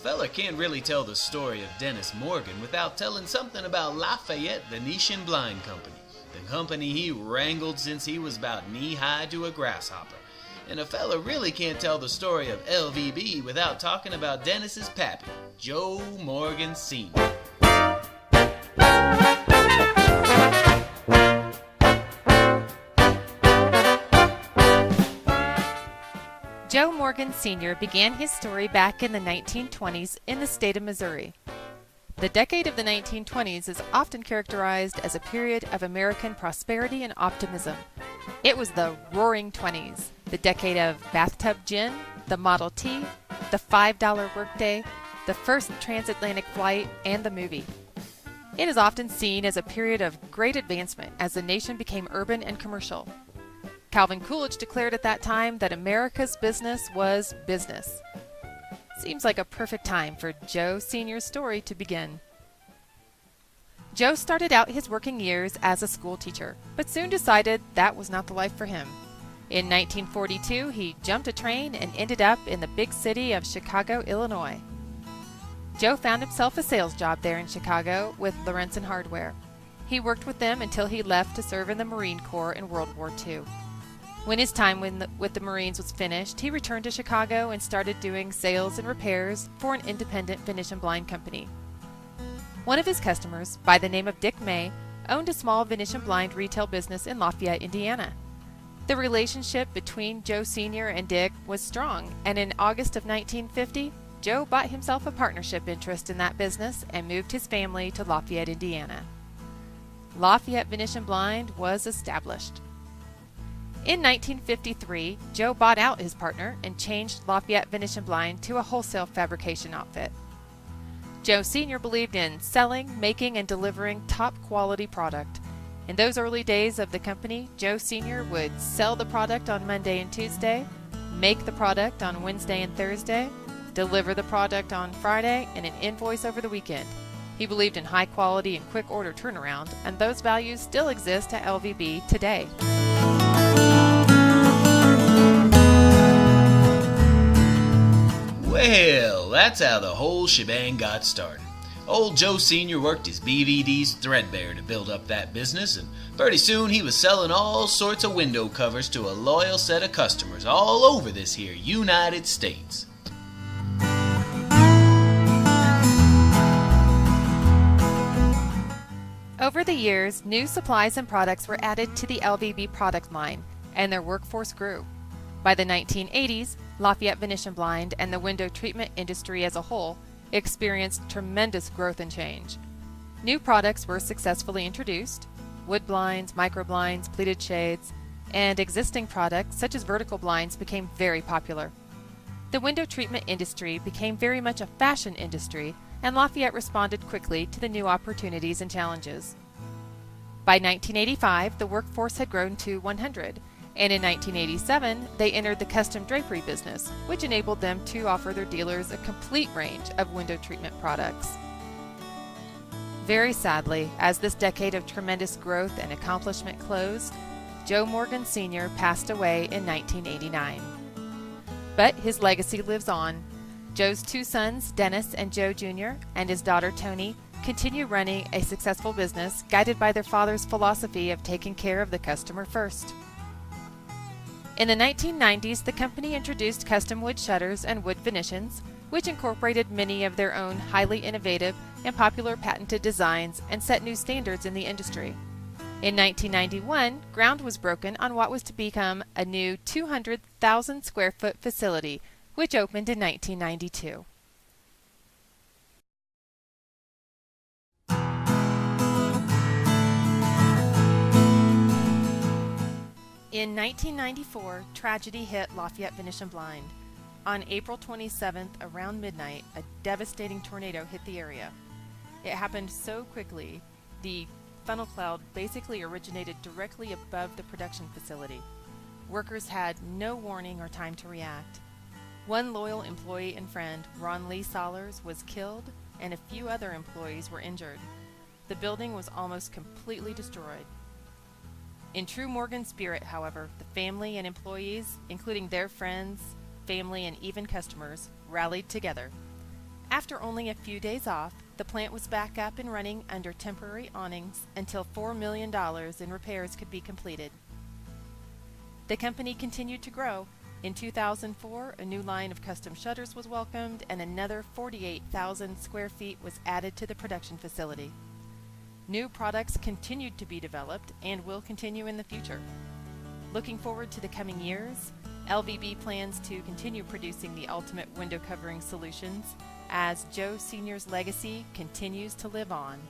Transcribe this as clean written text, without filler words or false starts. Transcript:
fella can't really tell the story of Dennis Morgan without telling something about Lafayette Venetian Blind Company, the company he wrangled since he was about knee-high to a grasshopper. And a fella really can't tell the story of LVB without talking about Dennis's pappy, Joe Morgan Sr. Joe Morgan Sr. began his story back in the 1920s in the state of Missouri. The decade of the 1920s is often characterized as a period of American prosperity and optimism. It was the Roaring Twenties, the decade of bathtub gin, the Model T, the $5 workday, the first transatlantic flight, and the movie. It is often seen as a period of great advancement as the nation became urban and commercial. Calvin Coolidge declared at that time that America's business was business. Seems like a perfect time for Joe Sr.'s story to begin. Joe started out his working years as a school teacher, but soon decided that was not the life for him. In 1942, he jumped a train and ended up in the big city of Chicago, Illinois. Joe found himself a sales job there in Chicago with Lorenzen Hardware. He worked with them until he left to serve in the Marine Corps in World War II. When his time with the Marines was finished, he returned to Chicago and started doing sales and repairs for an independent Venetian blind company. One of his customers, by the name of Dick May, owned a small Venetian blind retail business in Lafayette, Indiana. The relationship between Joe Sr. and Dick was strong, and in August of 1950, Joe bought himself a partnership interest in that business and moved his family to Lafayette, Indiana. Lafayette Venetian Blind was established. In 1953, Joe bought out his partner and changed Lafayette Venetian Blind to a wholesale fabrication outfit. Joe Sr. believed in selling, making, and delivering top-quality product. In those early days of the company, Joe Sr. would sell the product on Monday and Tuesday, make the product on Wednesday and Thursday, deliver the product on Friday, and an invoice over the weekend. He believed in high quality and quick order turnaround, and those values still exist at LVB today. Well, that's how the whole shebang got started. Old Joe Sr. worked his BVDs threadbare to build up that business, and pretty soon he was selling all sorts of window covers to a loyal set of customers all over this here United States. Over the years, new supplies and products were added to the LVB product line, and their workforce grew. By the 1980s, Lafayette Venetian Blind and the window treatment industry as a whole experienced tremendous growth and change. New products were successfully introduced: wood blinds, micro blinds, pleated shades, and existing products such as vertical blinds became very popular. The window treatment industry became very much a fashion industry, and Lafayette responded quickly to the new opportunities and challenges. By 1985, the workforce had grown to 100, and in 1987, they entered the custom drapery business, which enabled them to offer their dealers a complete range of window treatment products. Very sadly, as this decade of tremendous growth and accomplishment closed, Joe Morgan Sr. passed away in 1989. But his legacy lives on. Joe's two sons, Dennis and Joe Jr., and his daughter Toni, continue running a successful business guided by their father's philosophy of taking care of the customer first. In the 1990s, the company introduced custom wood shutters and wood Venetians, which incorporated many of their own highly innovative and popular patented designs and set new standards in the industry. In 1991, ground was broken on what was to become a new 200,000 square foot facility, which opened in 1992. In 1994, tragedy hit Lafayette Venetian Blind. On April 27th, around midnight, a devastating tornado hit the area. It happened so quickly, the funnel cloud basically originated directly above the production facility. Workers had no warning or time to react. One loyal employee and friend, Ron Lee Sollers, was killed, and a few other employees were injured. The building was almost completely destroyed. In true Morgan spirit, however, the family and employees, including their friends, family, and even customers, rallied together. After only a few days off, the plant was back up and running under temporary awnings until $4 million in repairs could be completed. The company continued to grow. In 2004, a new line of custom shutters was welcomed and another 48,000 square feet was added to the production facility. New products continued to be developed and will continue in the future. Looking forward to the coming years, LVB plans to continue producing the ultimate window covering solutions as Joe Sr.'s legacy continues to live on.